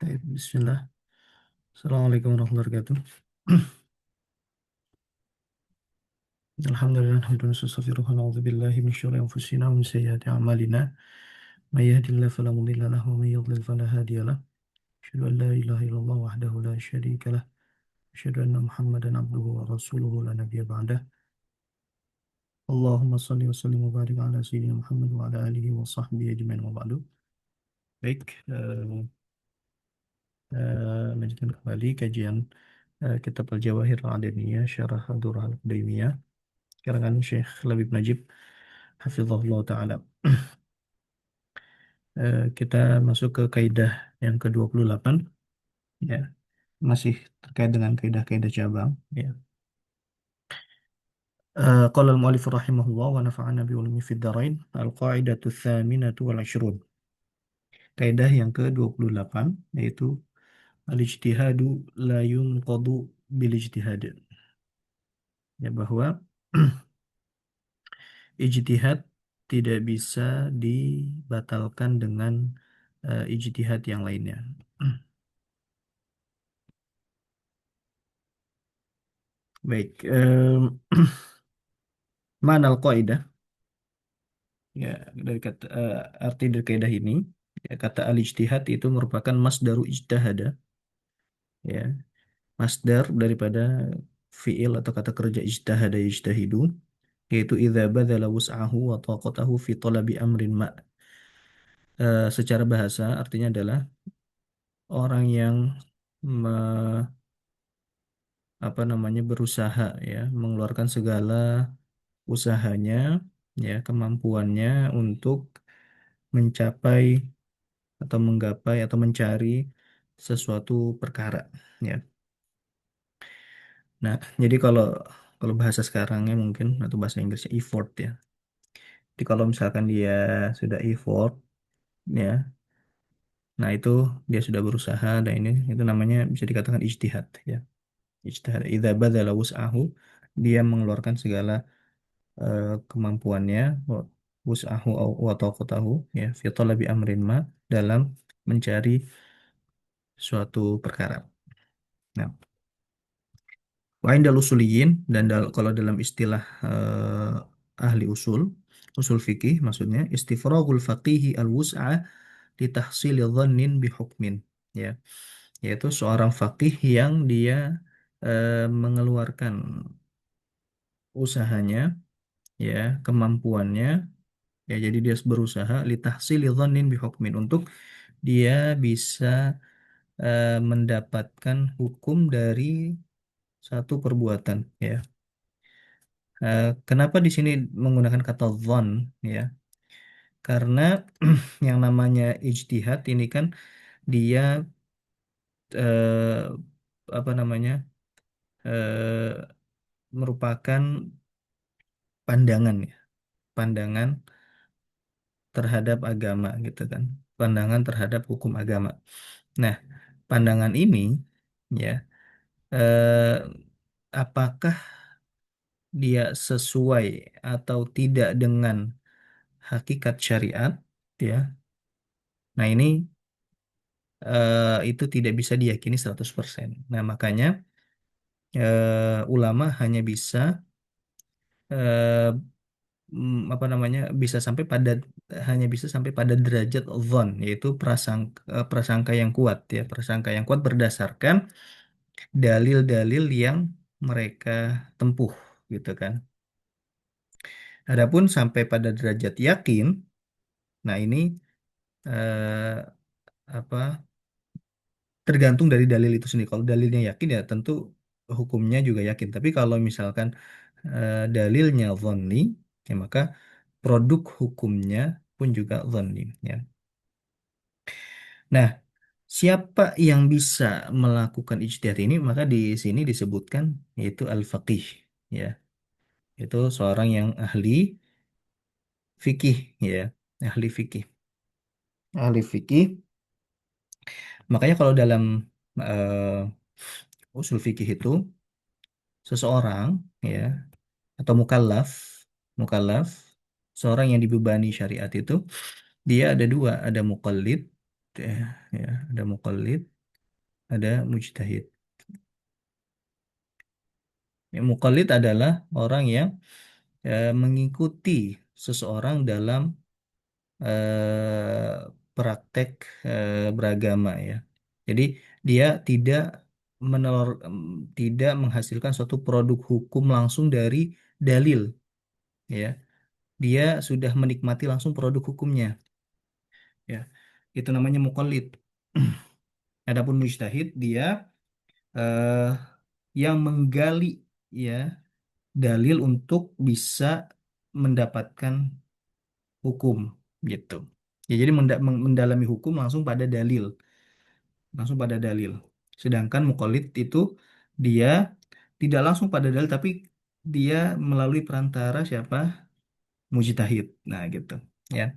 Baik, Bismillah. Assalamualaikum warahmatullahi wabarakatuh. Alhamdulillah, hamdan nastaghfiruh wa na'udzu billahi min syururi anfusina wa min sayyiati a'malina. May yahdihillahu fala mudilla lahu wa may yudlil fala hadiya lahu. Asyhadu an la ilaha illallah wahdahu la syarika lah. Asyhadu anna Muhammadan abduhu wa rasuluhu la nabiyya ba'dah. Allahumma shalli wa sallim wa barik ala sayyidina Muhammad wa ala alihi wa sahbihi ajmain wa ba'du. Baik, lanjutkan kembali kajian kitab Al-Jawahir Al-Adaniyah Syarah Ad-Durrah Al-Qadaimiyah karangan Syekh Labib Najib Hafizahullah Ta'ala. Kita masuk ke kaidah yang ke-28 ya, masih terkait dengan kaidah-kaidah cabang ya. Qala al-mu'allif rahimahullah wa nafa'ana bi ulumi fid dharain al-qa'idatu tsaminatu wal 'ishrun. Kaidah yang ke-28 yaitu al-ijtihadu la yunqadu bil ijtihad. Ya, bahwa ijtihad tidak bisa dibatalkan dengan ijtihad yang lainnya. Baik, mana al-qaidah? Ya, dari kata arti dari kaidah ini, ya, kata al-ijtihad itu merupakan masdaru ijtahada, ya, masdar daripada fiil atau kata kerja ijtahada yajtahidu, yaitu idza badzala wus'ahu wa taqatahu fi talabi amrin ma. Secara bahasa artinya adalah orang yang me- berusaha, ya, mengeluarkan segala usahanya, ya, kemampuannya untuk mencapai atau menggapai atau mencari sesuatu perkara, ya. Nah, jadi kalau kalau bahasa sekarangnya mungkin atau bahasa Inggrisnya effort, ya. Jadi kalau misalkan dia sudah effort, ya, nah itu dia sudah berusaha dan ini itu namanya bisa dikatakan ijtihad, ya. Ijtihad idza badzala wus'ahu, dia mengeluarkan segala kemampuannya, wus'ahu wa taqatahu, ya, fi talabi amrin ma, dalam mencari suatu perkara. Nah, wa indal usuliyin, dan kalau dalam istilah ahli usul fikih maksudnya istifragul faqihi al-wus'a li tahsili dhannin bi hukmin, ya, yaitu seorang faqih yang dia mengeluarkan usahanya, ya, kemampuannya, ya, jadi dia berusaha li tahsili dhannin bi hukmin untuk dia bisa mendapatkan hukum dari satu perbuatan, ya. Kenapa di sini menggunakan kata dhon, ya? Karena yang namanya ijtihad ini kan dia eh, apa namanya merupakan pandangan, ya, pandangan terhadap agama gitu kan, pandangan terhadap hukum agama. Nah, pandangan ini, ya, eh, apakah dia sesuai atau tidak dengan hakikat syariat, ya. Nah, ini itu tidak bisa diyakini 100%. Nah, makanya ulama hanya bisa eh, bisa sampai pada hanya bisa sampai pada derajat dhon, yaitu prasangka yang kuat, ya, prasangka yang kuat berdasarkan dalil-dalil yang mereka tempuh gitu kan. Adapun sampai pada derajat yakin, nah ini eh, apa tergantung dari dalil itu sendiri. Kalau dalilnya yakin, ya tentu hukumnya juga yakin. Tapi kalau misalkan dalilnya dhanni, ya maka produk hukumnya pun juga dhanni, ya. Nah, siapa yang bisa melakukan ijtihad ini? Maka di sini disebutkan yaitu al-faqih, ya. Itu seorang yang ahli fikih, ya, ahli fikih. Ahli fikih. Makanya kalau dalam usul fikih itu seseorang, ya, atau mukallaf seorang yang dibebani syariat itu dia ada dua, ada muqallid, ya, ya, ada muqallid ada mujtahid. Ya, muqallid adalah orang yang mengikuti seseorang dalam praktek beragama ya. Jadi dia tidak menghasilkan suatu produk hukum langsung dari dalil ya. Dia sudah menikmati langsung produk hukumnya ya. Itu namanya muqallid. Adapun mujtahid dia eh, yang menggali ya dalil untuk bisa mendapatkan hukum gitu. Ya, jadi mendalami hukum langsung pada dalil. Sedangkan mukallid itu dia tidak langsung pada dalil, tapi dia melalui perantara siapa? Mujtahid. Nah, gitu. Ya.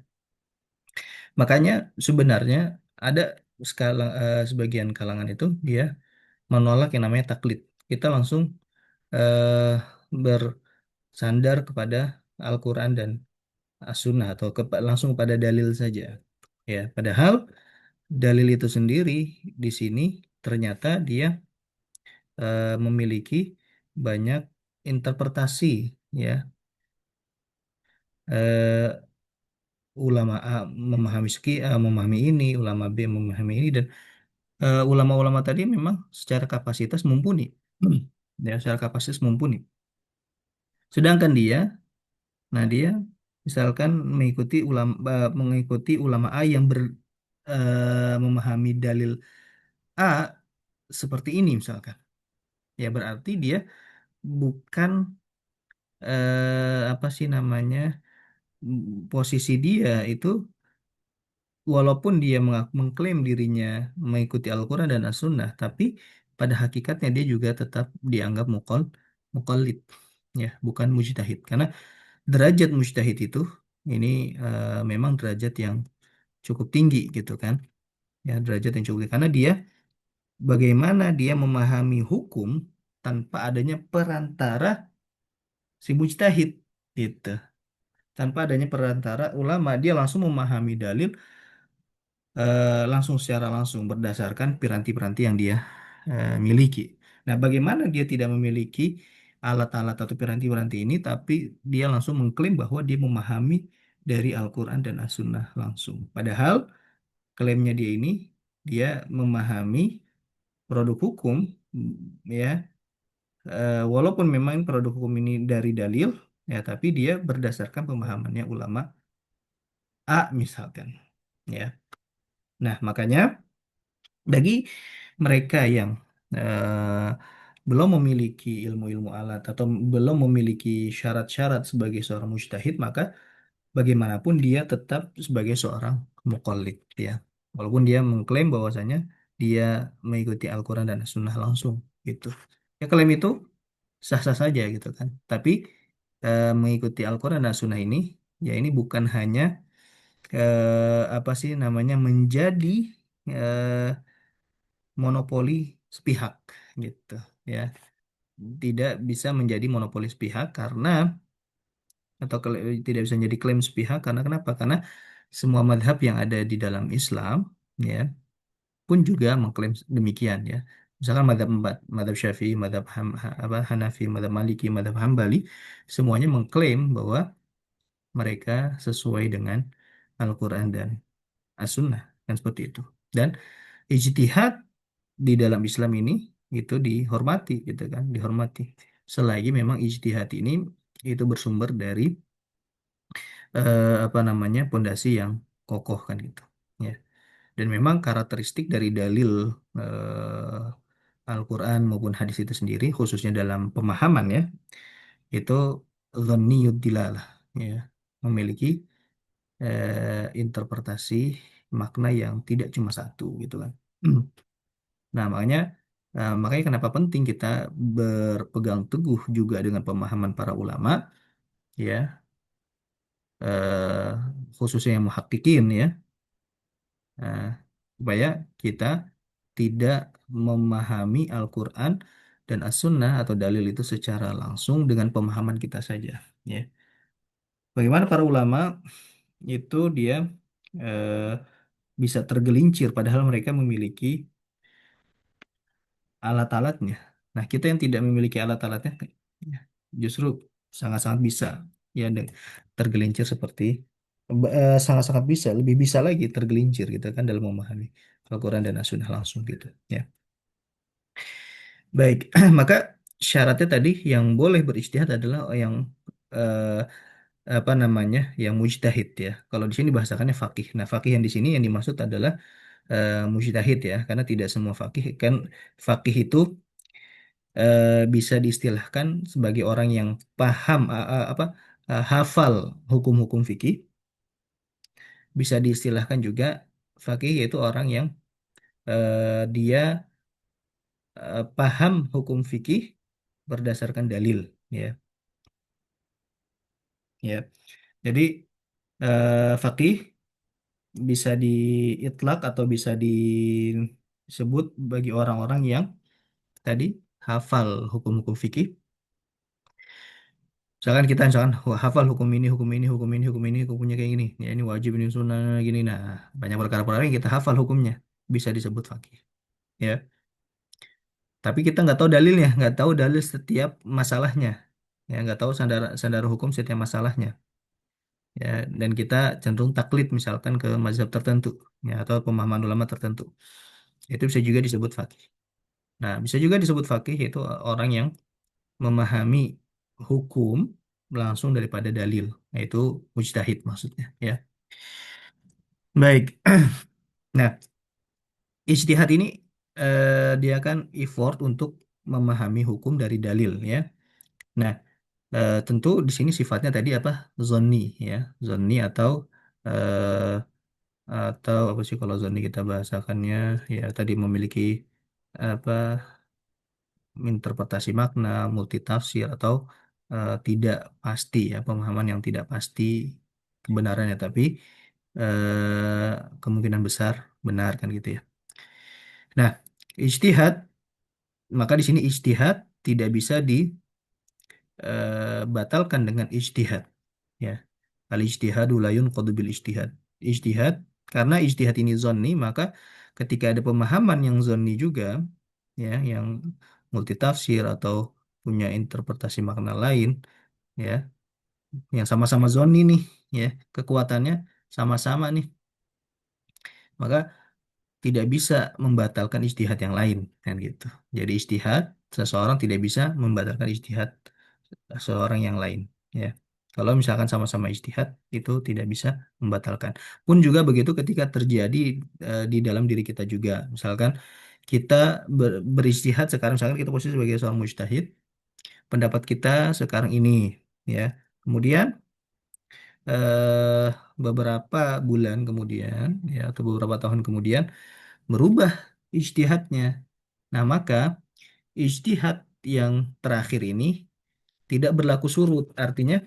Makanya sebenarnya ada sebagian kalangan itu dia menolak yang namanya taklid. Kita langsung eh, bersandar kepada Al-Quran dan As-Sunnah atau langsung pada dalil saja. Ya, padahal dalil itu sendiri di sini ternyata dia memiliki banyak interpretasi ya. Eh, Ulama A memahami ini, ulama B memahami ini dan ulama-ulama tadi memang secara kapasitas mumpuni. Ya, secara kapasitas mumpuni. Sedangkan dia, nah dia misalkan mengikuti ulama A yang memahami dalil A seperti ini misalkan. Ya berarti dia bukan apa sih namanya posisi dia itu walaupun dia mengklaim dirinya mengikuti Al-Quran dan As-Sunnah, tapi pada hakikatnya dia juga tetap dianggap muqallid, ya, bukan mujtahid. Karena derajat mujtahid itu ini memang derajat yang cukup tinggi gitu kan, ya derajat yang cukup tinggi. Karena dia bagaimana dia memahami hukum tanpa adanya perantara si mujtahid gitu. Tanpa adanya perantara ulama, dia langsung memahami dalil langsung secara langsung berdasarkan piranti-piranti yang dia miliki. Nah, bagaimana dia tidak memiliki alat-alat atau piranti-piranti ini, tapi dia langsung mengklaim bahwa dia memahami dari Al-Quran dan As-Sunnah langsung. Padahal klaimnya dia ini, dia memahami produk hukum, ya, walaupun memang produk hukum ini dari dalil, ya, tapi dia berdasarkan pemahamannya ulama A misalkan, ya. Nah, makanya bagi mereka yang eh, belum memiliki ilmu-ilmu alat atau belum memiliki syarat-syarat sebagai seorang mujtahid, maka bagaimanapun dia tetap sebagai seorang muqallid ya. Walaupun dia mengklaim bahwasanya dia mengikuti Al-Quran dan Sunnah langsung gitu. Ya klaim itu sah-sah saja gitu kan. Tapi mengikuti Al-Quran dan Sunnah ini ya ini bukan hanya apa sih namanya menjadi eh, monopoli sepihak gitu ya. Tidak bisa menjadi monopoli sepihak karena tidak bisa menjadi klaim sepihak karena kenapa? Karena semua madhab yang ada di dalam Islam ya pun juga mengklaim demikian ya. Misalkan madhab empat, madhab Syafi'i, madhab Hanafi, madhab Maliki, madhab Hambali, semuanya mengklaim bahwa mereka sesuai dengan Al-Quran dan As-Sunnah kan seperti itu. Dan ijtihad di dalam Islam ini itu dihormati gitu kan, dihormati. Selagi memang ijtihad ini itu bersumber dari apa namanya pondasi yang kokoh kan gitu. Ya. Dan memang karakteristik dari dalil Al-Quran maupun hadis itu sendiri, khususnya dalam pemahaman ya, itu dhanniyud dilalah, ya, memiliki interpretasi makna yang tidak cuma satu gitu kan. Nah, makanya kenapa penting kita berpegang teguh juga dengan pemahaman para ulama, ya, eh, khususnya yang muhakkikin ya, eh, supaya kita tidak memahami Al-Quran dan As-Sunnah atau dalil itu secara langsung dengan pemahaman kita saja, ya. Bagaimana para ulama itu dia eh, bisa tergelincir padahal mereka memiliki alat-alatnya. Nah, kita yang tidak memiliki alat-alatnya ya, justru sangat-sangat bisa ya tergelincir seperti sangat-sangat bisa, lebih bisa lagi tergelincir gitu kan dalam memahami Al-Quran dan As-Sunnah langsung gitu ya. Baik, maka syaratnya tadi yang boleh berijtihad adalah yang eh, apa namanya, yang mujtahid ya. Kalau di sini bahasakannya fakih. Nah, fakih yang di sini yang dimaksud adalah mujtahid ya, karena tidak semua fakih kan. Fakih itu bisa diistilahkan sebagai orang yang paham hafal hukum-hukum fikih. Bisa diistilahkan juga fakih yaitu orang yang dia paham hukum fikih berdasarkan dalil ya. Ya. Jadi fakih bisa diitlak atau bisa disebut bagi orang-orang yang tadi hafal hukum-hukum fikih. Misalkan kita misalkan wah, hafal hukum ini, hukum ini, hukum ini, hukum ini, hukumnya kayak gini. Ya ini wajib, ini sunnah, gini. Nah, banyak perkara-perkara yang kita hafal hukumnya bisa disebut fakih. Ya, tapi kita nggak tahu dalilnya, nggak tahu dalil setiap masalahnya. Ya, nggak tahu sandar sandar hukum setiap masalahnya. Ya, dan kita cenderung taklid misalkan ke mazhab tertentu, ya, atau pemahaman ulama tertentu. Itu bisa juga disebut fakih. Nah, bisa juga disebut fakih yaitu orang yang memahami hukum langsung daripada dalil, yaitu mujtahid maksudnya, ya. Baik. Nah, ijtihad ini dia kan effort untuk memahami hukum dari dalil, ya. Nah, tentu di sini sifatnya tadi apa? Zonni, ya. Zonni atau apa sih kalau zonni kita bahasakannya, ya tadi memiliki apa, interpretasi makna, multitafsir atau tidak pasti ya, pemahaman yang tidak pasti kebenarannya, tapi kemungkinan besar benar kan gitu ya. Nah, ijtihad, maka di sini ijtihad tidak bisa dibatalkan dengan ijtihad ya. Al ijtihadu la yunqadu bil ijtihad. Ijtihad, karena ijtihad ini zonni, maka ketika ada pemahaman yang zonni juga ya, yang multitafsir atau punya interpretasi makna lain ya, yang sama-sama zonni nih ya, kekuatannya sama-sama nih, maka tidak bisa membatalkan ijtihad yang lain kan gitu. Jadi ijtihad seseorang tidak bisa membatalkan ijtihad seorang yang lain ya. Kalau misalkan sama-sama ijtihad itu tidak bisa membatalkan. Pun juga begitu ketika terjadi di dalam diri kita juga. Misalkan kita berijtihad sekarang, misalkan kita posisi sebagai seorang mujtahid, pendapat kita sekarang ini ya. Kemudian eh, beberapa bulan kemudian ya, atau beberapa tahun kemudian merubah ijtihadnya. Nah, maka ijtihad yang terakhir ini tidak berlaku surut, artinya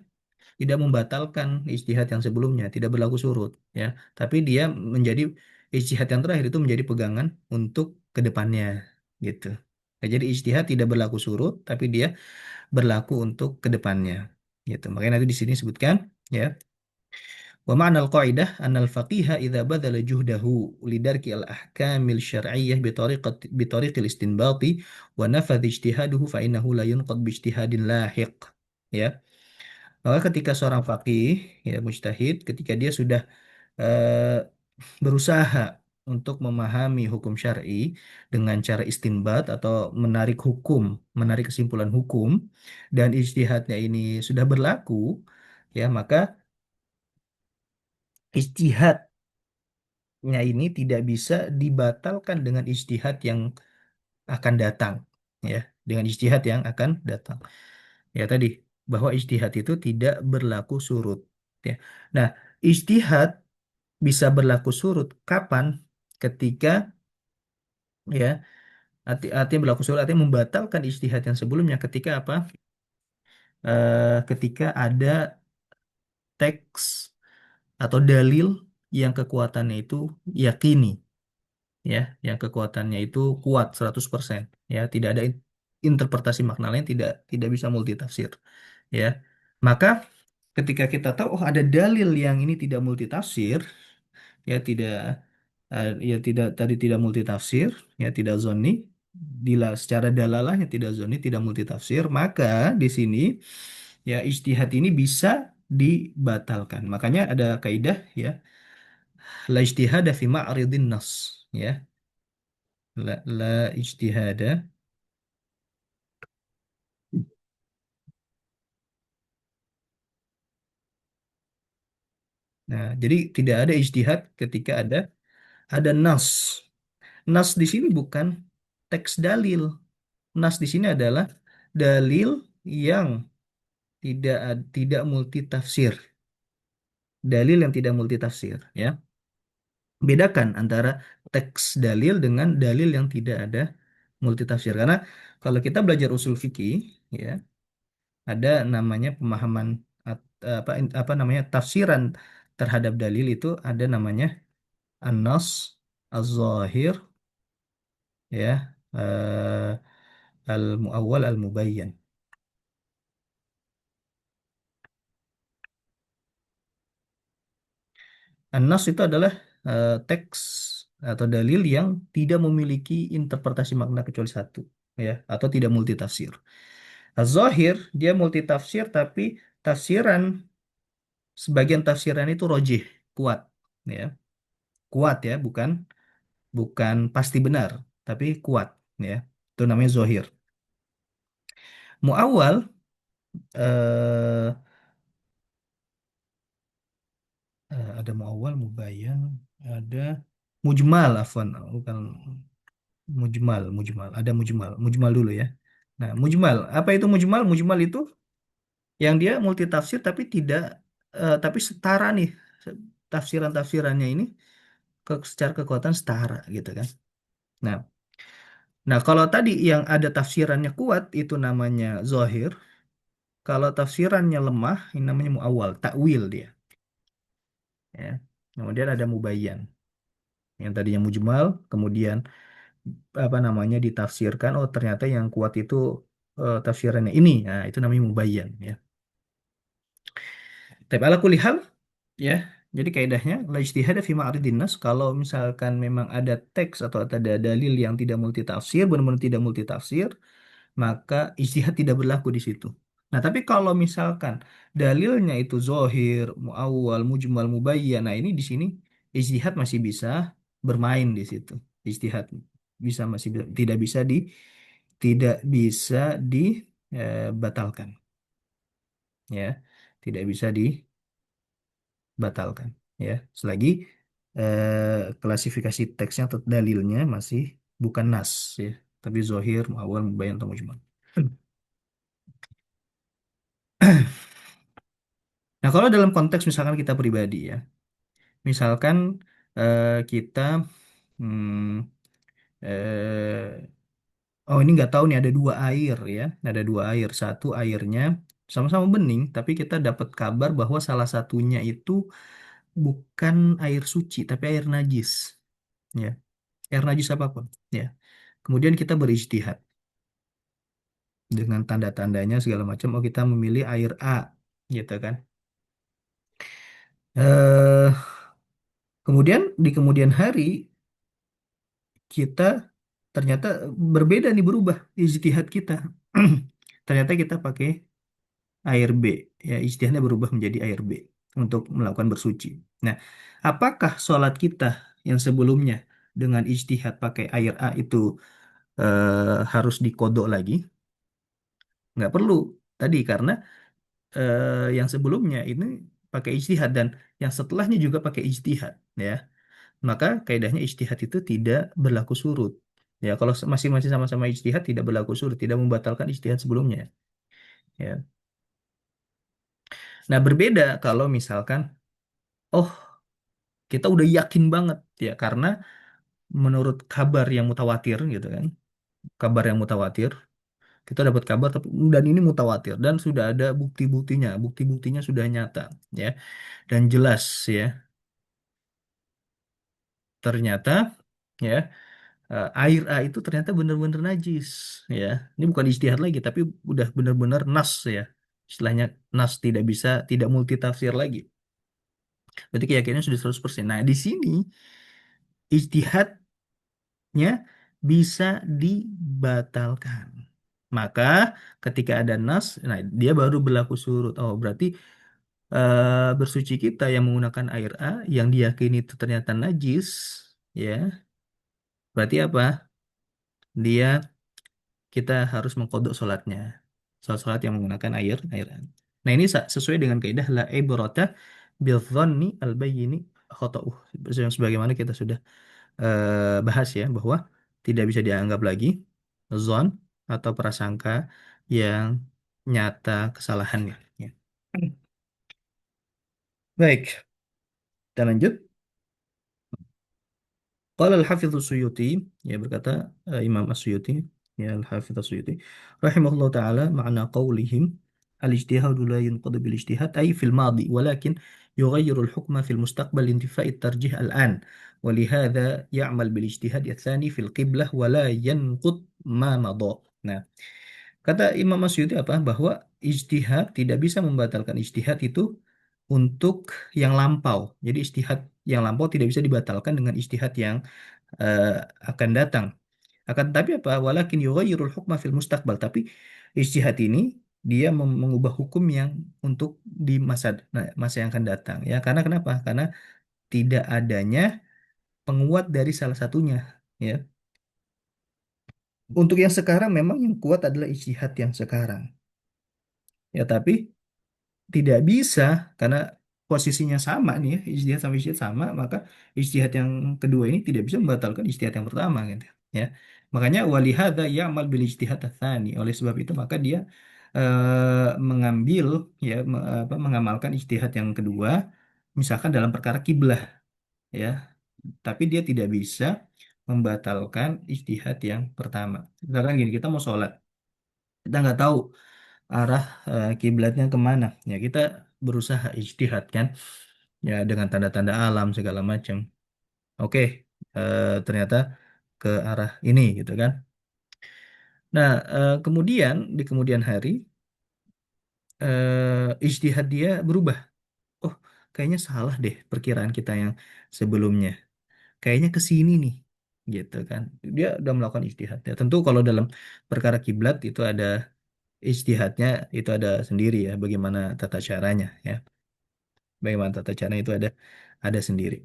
tidak membatalkan ijtihad yang sebelumnya, tidak berlaku surut ya. Tapi dia menjadi ijtihad yang terakhir itu menjadi pegangan untuk kedepannya gitu. Nah, jadi ijtihad tidak berlaku surut, tapi dia berlaku untuk kedepannya gitu. Makanya nanti di sini sebutkan ya. Wa ma'na al-qa'idah anna al-faqiha idza badala juhdahu lidarki al-ahkamil syar'iyyah bi tariqil istinbati wa nafadha ijtihaduhu fa innahu la yunqad bi ijtihadin lahiq. Ya. Maka ketika seorang faqih ya mujtahid, ketika dia sudah eh, berusaha untuk memahami hukum syar'i dengan cara istinbat atau menarik hukum, menarik kesimpulan hukum, dan ijtihadnya ini sudah berlaku, ya maka ijtihad ini tidak bisa dibatalkan dengan ijtihad yang akan datang ya, dengan ijtihad yang akan datang ya tadi, bahwa ijtihad itu tidak berlaku surut ya. Nah, ijtihad bisa berlaku surut kapan? Ketika ya, artinya berlaku surut artinya membatalkan ijtihad yang sebelumnya ketika apa? Ketika ada teks atau dalil yang kekuatannya itu yakini ya, yang kekuatannya itu kuat 100% ya, tidak ada interpretasi makna lain, tidak bisa multitafsir ya. Maka ketika kita tahu oh ada dalil yang ini tidak multitafsir ya, tidak ya tidak tadi tidak multitafsir ya, tidak zonni, secara dalalahnya tidak zoni, tidak multitafsir, maka di sini ya ijtihad ini bisa dibatalkan. Makanya ada kaidah ya, la ijtihada fi ma'ridin nas, ya. La ijtihada. Nah, jadi tidak ada ijtihad ketika ada nas. Nas di sini bukan teks dalil. Nas di sini adalah dalil yang tidak multitafsir. Dalil yang tidak multitafsir, ya. Bedakan antara teks dalil dengan dalil yang tidak ada multitafsir. Karena kalau kita belajar usul fikih, ya, ada namanya pemahaman apa namanya tafsiran terhadap dalil itu ada namanya an-nas, az-zahir, ya, al-muawwal, al-mubayyan. An-nas itu adalah teks atau dalil yang tidak memiliki interpretasi makna kecuali satu, ya, atau tidak multitafsir. Az-zahir dia multitafsir tapi tafsiran sebagian tafsiran itu rojih, kuat, ya. Kuat, ya, bukan bukan pasti benar, tapi kuat, ya. Itu namanya zahir. Muawwal eh, ada muawwal, mubayyan, ada mujmal, afwan, bukan ada mujmal dulu, ya. Nah, mujmal, apa itu mujmal? Mujmal itu yang dia multitafsir tapi tidak tapi setara nih, tafsiran-tafsirannya ini secara kekuatan setara gitu kan. Nah, kalau tadi yang ada tafsirannya kuat itu namanya zahir, kalau tafsirannya lemah ini namanya muawwal, takwil dia, ya. Kemudian ada mubayyan yang tadinya mujmal, kemudian apa namanya ditafsirkan, oh ternyata yang kuat itu tafsirannya ini. Nah, itu namanya mubayyan, ya. Tapi ala kulli hal, ya. Jadi kaidahnya la ijtihada fi ma'ridin nas, kalau misalkan memang ada teks atau ada dalil yang tidak multitafsir, benar-benar tidak multitafsir, maka ijtihad tidak berlaku di situ. Nah, tapi kalau misalkan dalilnya itu zohir, muawwal, mujmal, mubayyan, nah ini di sini ijtihad masih bisa bermain di situ. Ijtihad tidak bisa dibatalkan, ya. Tidak bisa dibatalkan, ya. Selagi klasifikasi teksnya atau dalilnya masih bukan nas, ya, tapi zohir, muawwal, mubayyan, atau mujmal. Nah, kalau dalam konteks misalkan kita pribadi, ya, misalkan kita, hmm, oh ini nggak tahu nih ada dua air, ya, ada dua air, satu airnya sama-sama bening, tapi kita dapat kabar bahwa salah satunya itu bukan air suci, tapi air najis, ya, air najis apapun, ya. Kemudian kita berijtihad dengan tanda-tandanya segala macam, oh kita memilih air A, gitu kan. eh Kemudian di kemudian hari kita ternyata berbeda nih, berubah ijtihad kita. Ternyata kita pakai air B, ya, ijtihadnya berubah menjadi air B untuk melakukan bersuci. Nah, apakah sholat kita yang sebelumnya dengan ijtihad pakai air A itu harus dikodok lagi? Nggak perlu tadi, karena yang sebelumnya ini pakai ijtihad dan yang setelahnya juga pakai ijtihad, ya. Maka kaidahnya ijtihad itu tidak berlaku surut. Ya, kalau masing-masing sama-sama ijtihad tidak berlaku surut, tidak membatalkan ijtihad sebelumnya. Ya. Nah, berbeda kalau misalkan, oh kita udah yakin banget, ya, karena menurut kabar yang mutawatir gitu kan, kabar yang mutawatir, kita dapat kabar dan ini mutawatir dan sudah ada bukti-buktinya sudah nyata, ya, dan jelas, ya. Ternyata, ya, air A itu ternyata benar-benar najis, ya. Ini bukan ijtihad lagi tapi udah benar-benar nas, ya. Istilahnya nas, tidak multitafsir lagi. Berarti keyakinannya sudah 100%. Nah, di sini ijtihadnya bisa dibatalkan. Maka ketika ada nas, nah dia baru berlaku surut. Oh, berarti bersuci kita yang menggunakan air A yang diyakini itu ternyata najis, ya. Berarti apa? Dia kita harus mengkodok sholatnya. Sholat-sholat yang menggunakan air A. Nah, ini sesuai dengan kaidah la ibrata bidzanni al-bayyini khata'uh. Sebagaimana kita sudah bahas ya bahwa tidak bisa dianggap lagi zon atau prasangka yang nyata kesalahannya. Ya. Baik, kita lanjut. Qala al-Hafidz Suyuti, ya berkata Imam As-Suyuti, ya al-Hafidz As-Suyuti, rahimahullah taala ma'na qawlihim al-ijtihad la yunqadu bil ijtihad ay fil madi walakin يغير الحكم في المستقبل لانتفاء الترجيح الآن ولهذا يعمل بالاجتهاد الثاني في القبلة ولا ينقض ما مضى. Nah, kata Imam Masyuti apa? Bahwa ijtihad tidak bisa membatalkan ijtihad itu untuk yang lampau. Jadi ijtihad yang lampau tidak bisa dibatalkan dengan ijtihad yang eh, akan datang. Akan tetapi apa? Walakin yughayyirul hukma fil mustaqbal. Tapi ijtihad ini dia mengubah hukum yang untuk di masa yang akan datang. Ya, karena kenapa? Karena tidak adanya penguat dari salah satunya. Ya, untuk yang sekarang memang yang kuat adalah ijtihad yang sekarang. Ya, tapi tidak bisa karena posisinya sama nih ya, ijtihad sama ijtihad sama, maka ijtihad yang kedua ini tidak bisa membatalkan ijtihad yang pertama gitu ya. Makanya walihada ya'mal bil ijtihad tsani. Oleh sebab itu maka dia mengambil ya mengamalkan ijtihad yang kedua misalkan dalam perkara kiblah ya, tapi dia tidak bisa membatalkan ijtihad yang pertama. Misalkan gini, kita mau sholat, kita nggak tahu arah kiblatnya kemana. Ya kita berusaha ijtihad kan, ya dengan tanda-tanda alam segala macam. Oke, ternyata ke arah ini gitu kan. Nah, kemudian di kemudian hari ijtihad dia berubah. Oh, kayaknya salah deh perkiraan kita yang sebelumnya. Kayaknya ke sini nih, gitu kan. Dia udah melakukan ijtihad. Ya, tentu kalau dalam perkara kiblat itu ada ijtihadnya itu ada sendiri ya, bagaimana tata caranya ya. Bagaimana tata caranya itu ada sendiri.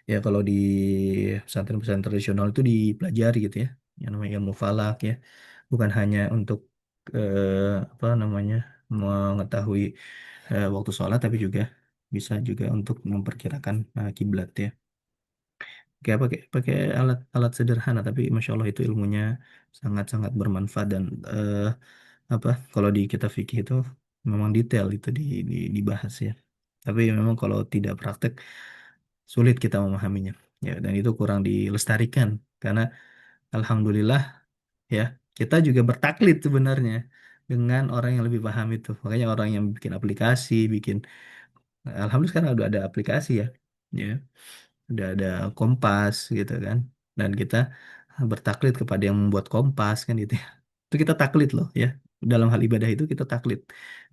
Ya kalau di pesantren-pesantren tradisional itu dipelajari gitu ya, yang namanya ilmu falak ya, bukan hanya untuk apa namanya mengetahui waktu sholat, tapi juga bisa juga untuk memperkirakan kiblat ya. Kayak pakai alat-alat sederhana, tapi masya Allah itu ilmunya sangat-sangat bermanfaat dan apa kalau di kitab fikih itu memang detail itu dibahas ya. Tapi memang kalau tidak praktek sulit kita memahaminya. Ya, dan itu kurang dilestarikan karena alhamdulillah ya kita juga bertaklid sebenarnya dengan orang yang lebih paham itu. Makanya orang yang bikin aplikasi, bikin alhamdulillah sekarang udah ada aplikasi ya. Ya, udah ada Kompas gitu kan. Dan kita bertaklid kepada yang membuat Kompas kan gitu ya. Itu kita taklid loh ya. Dalam hal ibadah itu kita taklid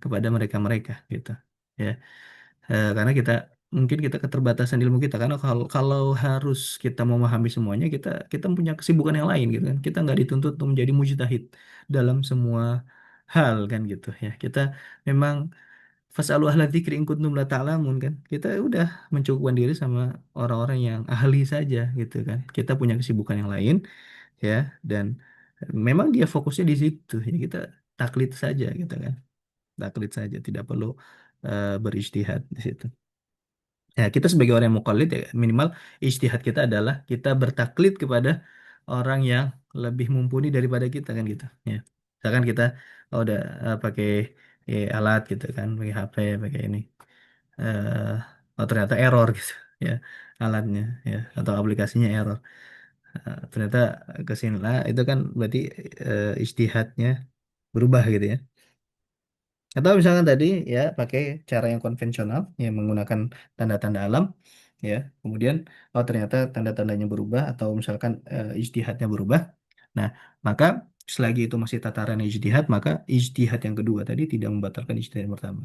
kepada mereka-mereka gitu. Ya. Karena kita mungkin kita keterbatasan ilmu kita karena kalau harus kita memahami semuanya kita kita punya kesibukan yang lain gitu kan. Kita nggak dituntut untuk menjadi mujtahid dalam semua hal kan gitu ya. Kita memang fasalu ahla dzikri in kuntum la ta'lamun kan. Kita udah mencukupkan diri sama orang-orang yang ahli saja gitu kan. Kita punya kesibukan yang lain ya, dan memang dia fokusnya di situ ya, kita taklid saja gitu kan. Taklid saja, tidak perlu berijtihad di situ. Ya, kita sebagai orang yang mukallid ya minimal ijtihad kita adalah kita bertaklid kepada orang yang lebih mumpuni daripada kita kan gitu. Ya. Misalkan kita udah pakai alat gitu kan, pakai HP, pakai ini. Oh ternyata error gitu ya alatnya ya atau aplikasinya error. Ternyata ke sini lah itu kan berarti ijtihadnya berubah gitu ya. Atau misalkan tadi ya pakai cara yang konvensional yang menggunakan tanda-tanda alam ya. Kemudian oh ternyata tanda-tandanya berubah atau misalkan ijtihadnya berubah. Nah, maka selagi itu masih tataran ijtihad, maka ijtihad yang kedua tadi tidak membatalkan ijtihad yang pertama.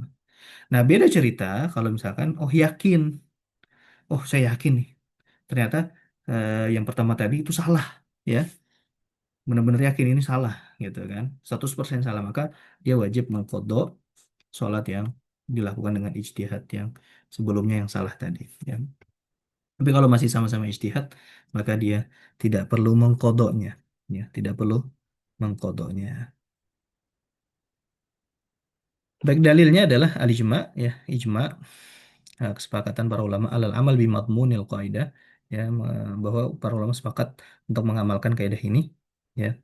Nah, beda cerita kalau misalkan oh yakin, oh saya yakin nih. Ternyata yang pertama tadi itu salah, ya, benar-benar yakin ini salah, gitu kan, 100% salah, maka dia wajib mengkodok sholat yang dilakukan dengan ijtihad yang sebelumnya yang salah tadi, ya. Tapi kalau masih sama-sama ijtihad, maka dia tidak perlu mengkodoknya, ya, tidak perlu mengkodoknya. Baik, dalilnya adalah al-ijma, ya, ijma, kesepakatan para ulama alal amal bimadmunil qaidah, ya, bahwa para ulama sepakat untuk mengamalkan kaidah ini, ya,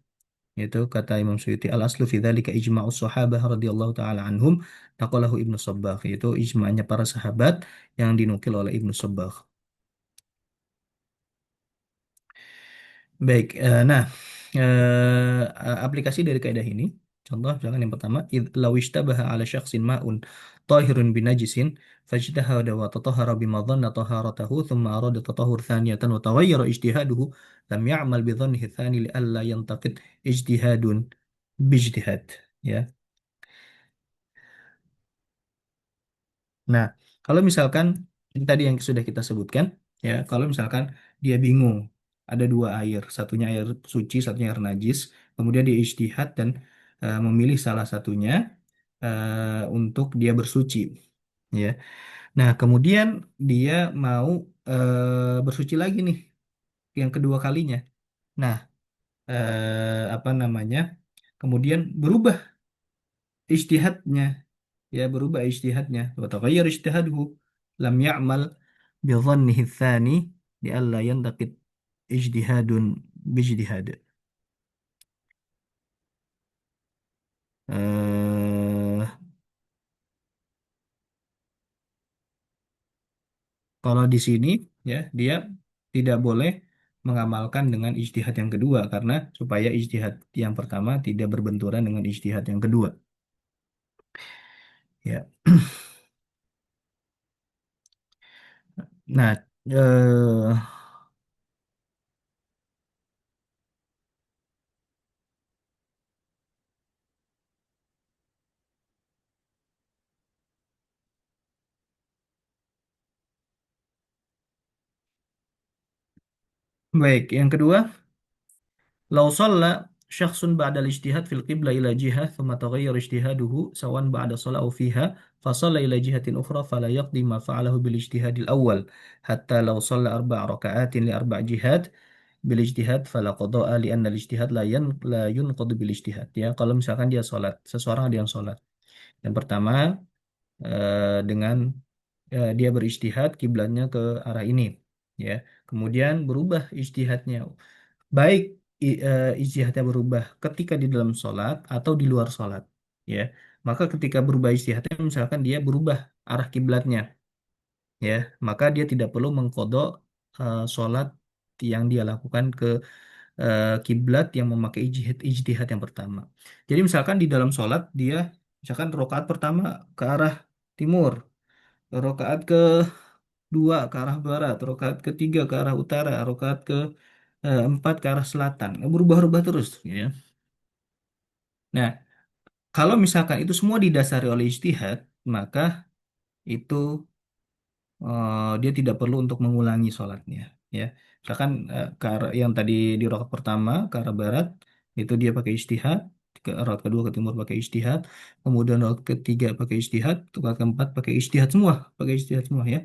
yaitu kata Imam Suyuti al aslu fi dzalika ijma'us sahabah radhiyallahu taala anhum taqalahu Ibnu Sabbagh, yaitu ijma'nya para sahabat yang dinukil oleh Ibnu Sabbagh. Baik, aplikasi dari kaidah ini, contoh misalkan yang pertama, law ishtabaha ala syakhsin ma'un tahirun binajisin fajtahada wa tatahhara bima dhanna taharatahu thumma arada tatahhur thaniyatan wa taghayyara ijtihaduhu lam ya'mal bi dhannihi tsani li alla yantaqid ijtihadun bijtihad, ya. Nah, kalau misalkan ini tadi yang sudah kita sebutkan, ya, kalau misalkan dia bingung, ada dua air, satunya air suci, satunya air najis, kemudian dia ijtihad dan memilih salah satunya untuk dia bersuci, ya. Nah, kemudian dia mau bersuci lagi nih, yang kedua kalinya. Nah, apa namanya? Kemudian berubah ijtihadnya, ya, berubah ijtihadnya, wa taghayyar ijtihaduhu lam ya'mal bi dhannihi tsani li alla yantaqid ijtihadun bijtihad. eh Kalau di sini, ya, dia tidak boleh mengamalkan dengan ijtihad yang kedua karena supaya ijtihad yang pertama tidak berbenturan dengan ijtihad yang kedua, ya. Nah, baik, yang kedua, لو صلى شخص بعد الاجتهاد في القبلة إلى جهة ثم تغير اجتهاده سواء بعد صلاة أو فيها فصلى إلى جهة أخرى فلا يقضي ما فعله بالاجتهاد الأول حتى لو صلى 4 ركعات لأربع جهات بالاجتهاد فلا قضاء لأن الاجتهاد لا ينقض بالاجتهاد, ya. Kalau misalkan dia sholat, seseorang ada yang sholat yang pertama, dengan dia berijtihad kiblatnya ke arah ini, ya, kemudian berubah ijtihadnya, baik ijtihadnya berubah ketika di dalam sholat atau di luar sholat, ya, maka ketika berubah ijtihadnya, misalkan dia berubah arah kiblatnya, ya, maka dia tidak perlu mengkodok sholat yang dia lakukan ke kiblat yang memakai ijtihad yang pertama. Jadi misalkan di dalam sholat dia misalkan rokaat pertama ke arah timur, rokaat kedua ke arah barat, rokaat ketiga ke arah utara, rokaat ke empat ke arah selatan, berubah-ubah terus, ya. Nah, kalau misalkan itu semua didasari oleh ijtihad, maka itu dia tidak perlu untuk mengulangi sholatnya, ya. Misalkan yang tadi di rakaat pertama ke arah barat itu dia pakai ijtihad, ke rakaat kedua ke timur pakai ijtihad, kemudian rakaat ketiga pakai ijtihad, rakaat keempat pakai ijtihad semua, ya.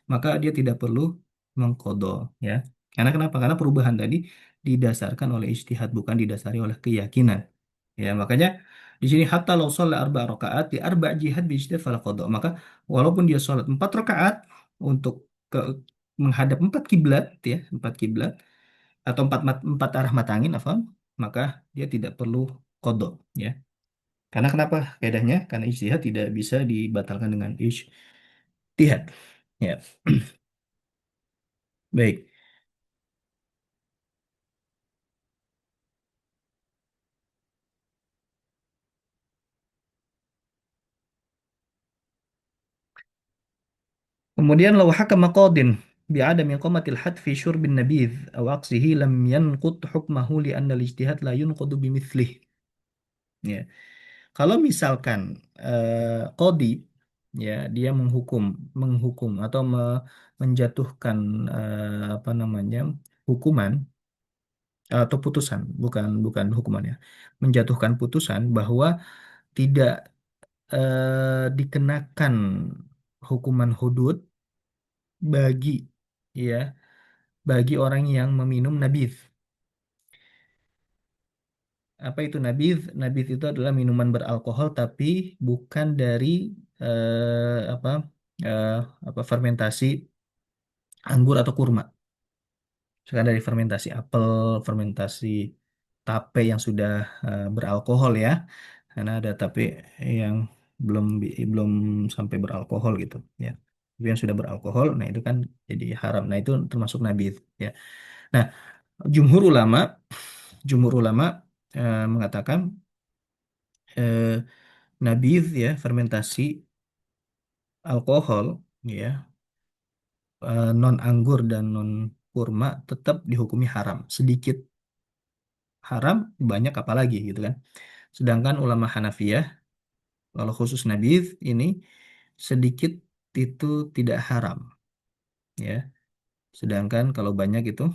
Maka dia tidak perlu mengkodok, ya. Karena kenapa? Karena perubahan tadi didasarkan oleh ijtihad, bukan didasari oleh keyakinan. Ya, makanya di sini hatta law shalla 4 rakaat di arba' jihad bi ijtihad fala qada. Maka walaupun dia sholat 4 rakaat untuk ke menghadap 4 kiblat, ya, 4 kiblat atau empat arah mata angin, afwan, maka dia tidak perlu kodok, ya. Karena kenapa? Kaidahnya karena ijtihad tidak bisa dibatalkan dengan ijtihad, ya. Baik. Kemudian law hakama qadin bi'adami iqamatil had fi syurbin nabidh aw aqsihi lam yanqut hukmahu li anna al-ijtihad la yunqadu bimithlih. Ya. Kalau misalkan qadi, ya dia menghukum atau menjatuhkan apa namanya hukuman atau putusan, bukan bukan hukumannya, menjatuhkan putusan bahwa tidak dikenakan hukuman hudud bagi ya bagi orang yang meminum nabith. Apa itu nabith? Nabith itu adalah minuman beralkohol tapi bukan dari apa eh, apa fermentasi anggur atau kurma. Sekarang dari fermentasi apel, fermentasi tape yang sudah beralkohol ya. Karena ada tape yang belum sampai beralkohol gitu ya. Tapi yang sudah beralkohol, nah itu kan jadi haram. Nah itu termasuk nabith ya. Nah, jumhur ulama, jumhur ulama mengatakan eh, nabith ya, fermentasi alkohol ya, non anggur dan non kurma tetap dihukumi haram. Sedikit haram, banyak apalagi gitu kan. Sedangkan ulama Hanafiyah, kalau khusus nabith ini sedikit itu tidak haram ya. Sedangkan kalau banyak itu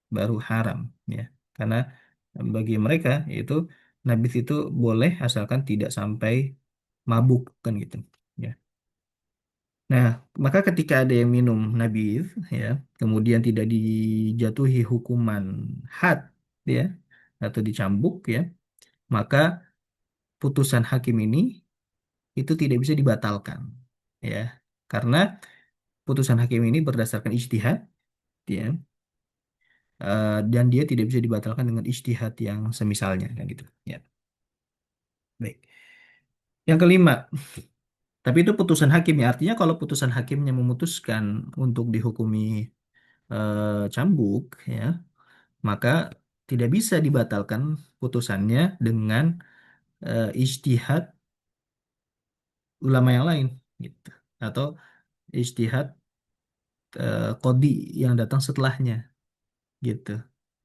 baru haram ya. Karena bagi mereka itu nabith itu boleh asalkan tidak sampai mabuk kan gitu. Ya. Nah, maka ketika ada yang minum nabith ya, kemudian tidak dijatuhi hukuman had ya atau dicambuk ya, maka putusan hakim ini itu tidak bisa dibatalkan ya. Karena putusan hakim ini berdasarkan ijtihad ya, dan dia tidak bisa dibatalkan dengan ijtihad yang semisalnya kan gitu. Ya. Baik. Yang kelima, tapi itu putusan hakim ya. Artinya kalau putusan hakimnya memutuskan untuk dihukumi cambuk ya, maka tidak bisa dibatalkan putusannya dengan ijtihad ulama yang lain gitu. Atau ijtihad qadhi yang datang setelahnya gitu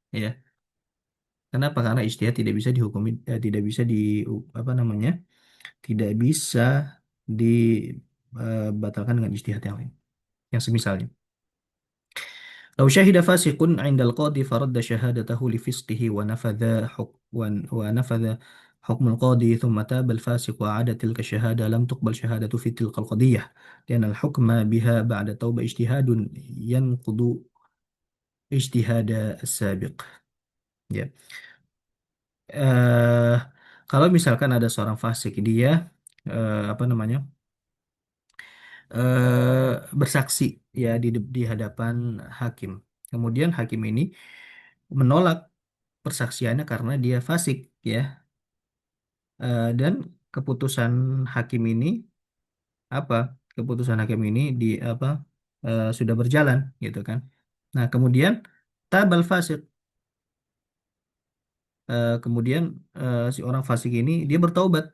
ya. Kenapa? Karena ijtihad tidak bisa dihukumi tidak bisa di apa namanya? Tidak bisa dibatalkan dengan ijtihad yang lain yang semisalnya. لو شهد فاسق عند القاضي فرد شهادته لفسقه ونفذ حكم القاضي ثم تاب الفاسق وعاد تلك الشهادة لم تقبل شهادة في تلك القضية لأن الحكم بها بعد التوبة اجتهاد ينقض اجتهاد السابق. Ya. Eh, Kalau misalkan ada seorang fasik dia apa namanya bersaksi ya di hadapan hakim. Kemudian hakim ini menolak persaksiannya karena dia fasik ya. Dan keputusan hakim ini apa? Keputusan hakim ini di apa sudah berjalan gitu kan. Nah, kemudian tabal fasik. Kemudian si orang fasik ini dia bertaubat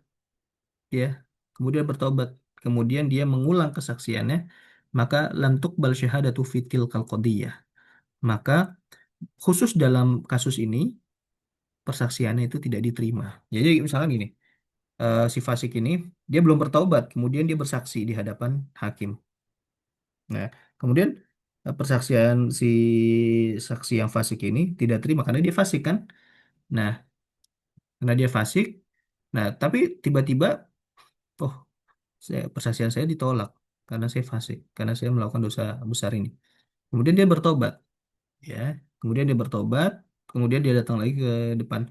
ya. Kemudian bertaubat. Kemudian dia mengulang kesaksiannya, maka lam tuqbal syahadatu fitil qadiyah. Maka khusus dalam kasus ini persaksiannya itu tidak diterima. Jadi misalkan gini, si fasik ini dia belum bertaubat, kemudian dia bersaksi di hadapan hakim. Nah, kemudian persaksian si saksi yang fasik ini tidak terima karena dia fasik kan. Nah, karena dia fasik, nah tapi tiba-tiba, oh persaksian saya ditolak karena saya fasik, karena saya melakukan dosa besar ini. Kemudian dia bertobat, ya. Kemudian dia bertobat, kemudian dia datang lagi ke depan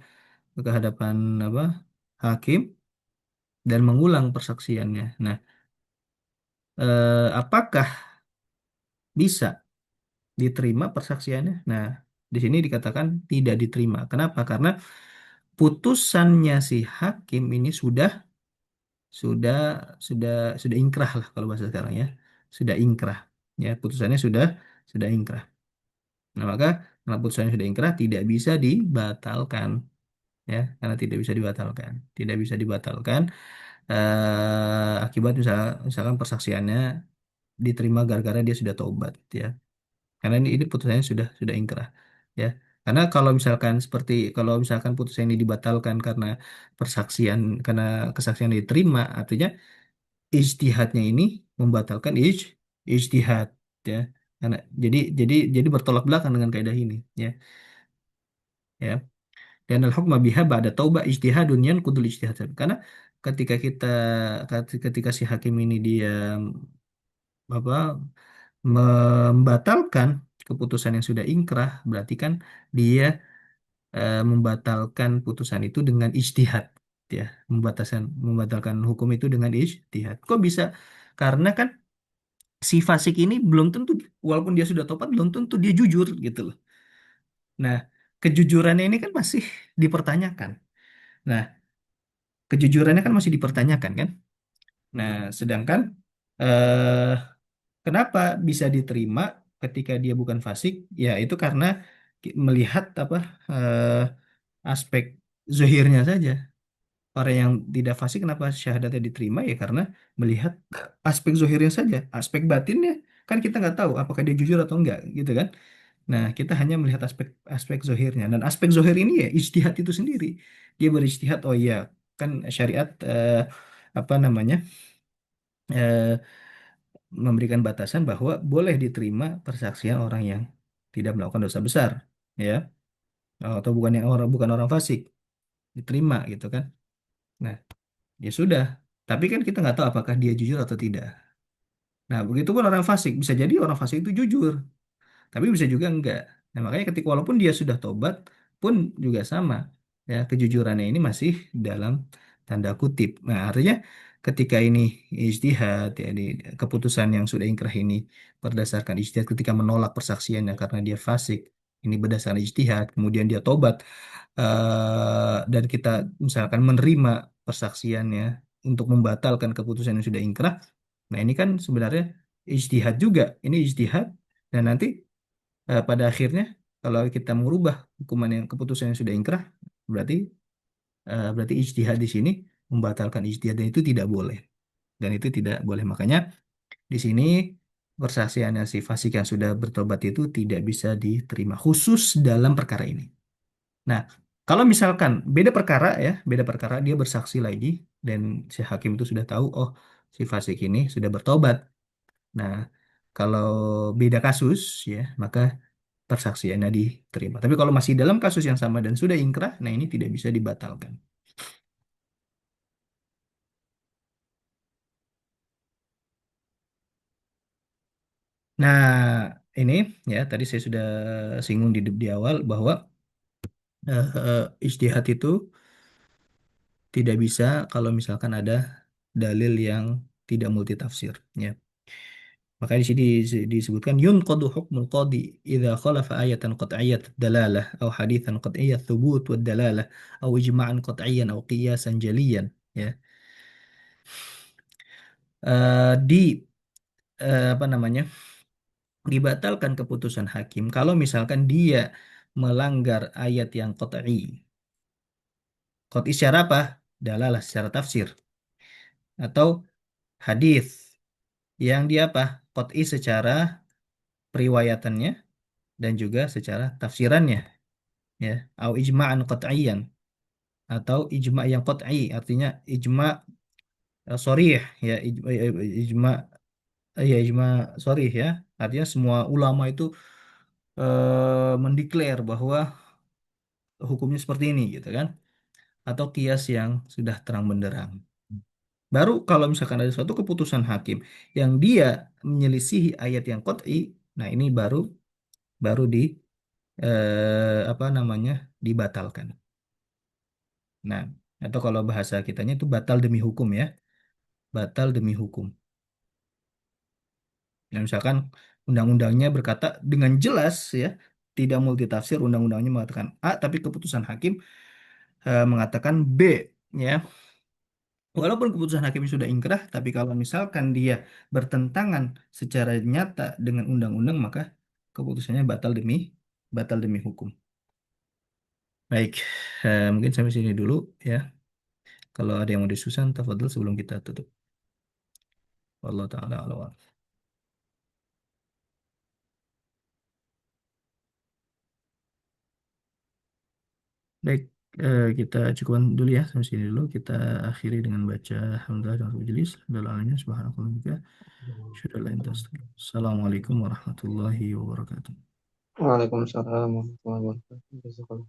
ke hadapan apa hakim dan mengulang persaksiannya. Nah, apakah bisa diterima persaksiannya? Nah, di sini dikatakan tidak diterima. Kenapa? Karena putusannya si hakim ini sudah sudah sudah ingkrah lah kalau bahasa sekarang ya. Sudah ingkrah. Ya, putusannya sudah ingkrah. Nah, maka karena putusannya sudah ingkrah tidak bisa dibatalkan ya, karena tidak bisa dibatalkan. Tidak bisa dibatalkan akibat misalkan persaksiannya diterima gara-gara dia sudah taubat ya. Karena ini putusannya sudah ingkrah ya. Karena kalau misalkan putusan ini dibatalkan karena persaksian karena kesaksian diterima artinya ijtihadnya ini membatalkan ijtihad, ya. Karena jadi bertolak belakang dengan kaidah ini, ya. Ya. Dan al-hukma biha ba'da taubah ijtihadun yanqudul ijtihad. Karena ketika ketika si hakim ini dia apa membatalkan keputusan yang sudah ingkrah, berarti kan dia membatalkan putusan itu dengan ijtihad, ya. Membatalkan hukum itu dengan ijtihad. Kok bisa? Karena kan si fasik ini belum tentu, walaupun dia sudah tobat, belum tentu dia jujur gitu loh. Nah, kejujurannya ini kan masih dipertanyakan. Nah, kejujurannya kan masih dipertanyakan kan. Nah, sedangkan eh, kenapa bisa diterima ketika dia bukan fasik? Ya itu karena melihat apa aspek zohirnya saja. Orang yang tidak fasik kenapa syahadatnya diterima? Ya karena melihat aspek zohirnya saja. Aspek batinnya kan kita nggak tahu apakah dia jujur atau enggak gitu kan. Nah, kita hanya melihat aspek aspek zohirnya, dan aspek zohir ini ya ijtihad itu sendiri. Dia berijtihad, oh iya, kan syariat apa namanya eh, memberikan batasan bahwa boleh diterima persaksian orang yang tidak melakukan dosa besar, ya. Atau bukan orang fasik, diterima gitu kan. Nah, ya sudah. Tapi kan kita nggak tahu apakah dia jujur atau tidak. Nah, begitu pun orang fasik, bisa jadi orang fasik itu jujur. Tapi bisa juga enggak. Nah, makanya ketika walaupun dia sudah tobat pun juga sama, ya, kejujurannya ini masih dalam tanda kutip. Nah, artinya ketika ini ijtihad, ya, keputusan yang sudah ingkrah ini berdasarkan ijtihad, ketika menolak persaksiannya karena dia fasik, ini berdasarkan ijtihad, kemudian dia tobat, dan kita misalkan menerima persaksiannya untuk membatalkan keputusan yang sudah ingkrah. Nah, ini kan sebenarnya ijtihad juga. Ini ijtihad, dan nanti pada akhirnya kalau kita merubah hukuman yang keputusan yang sudah ingkrah, berarti berarti ijtihad di sini membatalkan ijtihad, dan itu tidak boleh, dan itu tidak boleh. Makanya di sini persaksian yang si fasik yang sudah bertobat itu tidak bisa diterima khusus dalam perkara ini. Nah, kalau misalkan beda perkara dia bersaksi lagi dan si hakim itu sudah tahu, oh, si fasik ini sudah bertobat. Nah, kalau beda kasus, ya, maka persaksiannya diterima. Tapi kalau masih dalam kasus yang sama dan sudah ingkrah, nah ini tidak bisa dibatalkan. Nah, ini, ya, tadi saya sudah singgung di awal bahwa ijtihad itu tidak bisa kalau misalkan ada dalil yang tidak multitafsir, ya. Maka di sini disebutkan yunqadu hukmul qadi idza khalafa ayatan qat'iyyat dalalah atau haditsan qat'iyyat thubut wad dalalah atau ijma'an qat'iyyan atau qiyasan jaliyan, ya. Di apa namanya? Dibatalkan keputusan hakim kalau misalkan dia melanggar ayat yang qat'i. Qat'i secara apa? Dalalah secara tafsir, atau hadis yang dia apa? Qat'i secara periwayatannya dan juga secara tafsirannya, ya. Au ijma'an qat'iyan, atau ijma' yang qat'i artinya ijma' sharih, ya, ijma' ya, ijma' sharih, ya. Artinya semua ulama itu mendeklar bahwa hukumnya seperti ini gitu kan, atau kias yang sudah terang benderang. Baru kalau misalkan ada suatu keputusan hakim yang dia menyelisihi ayat yang qat'i, nah ini baru baru apa namanya dibatalkan. Nah, atau kalau bahasa kitanya itu batal demi hukum, ya, batal demi hukum. Nah, misalkan undang-undangnya berkata dengan jelas, ya, tidak multitafsir, undang-undangnya mengatakan A tapi keputusan hakim mengatakan B, ya. Walaupun keputusan hakim sudah ingkrah, tapi kalau misalkan dia bertentangan secara nyata dengan undang-undang, maka keputusannya batal demi hukum. Baik, mungkin sampai sini dulu, ya. Kalau ada yang mau disusun, tafadhol sebelum kita tutup. Wallahu taala a'lam. Baik. Kita cukupkan dulu ya sampai sini dulu. Kita akhiri dengan baca hamdalah dan majelis. Dalam alamnya subhanallahi wa bihamdihi. Assalamualaikum warahmatullahi wabarakatuh. Waalaikumsalam warahmatullahi wabarakatuh. Jazakallah.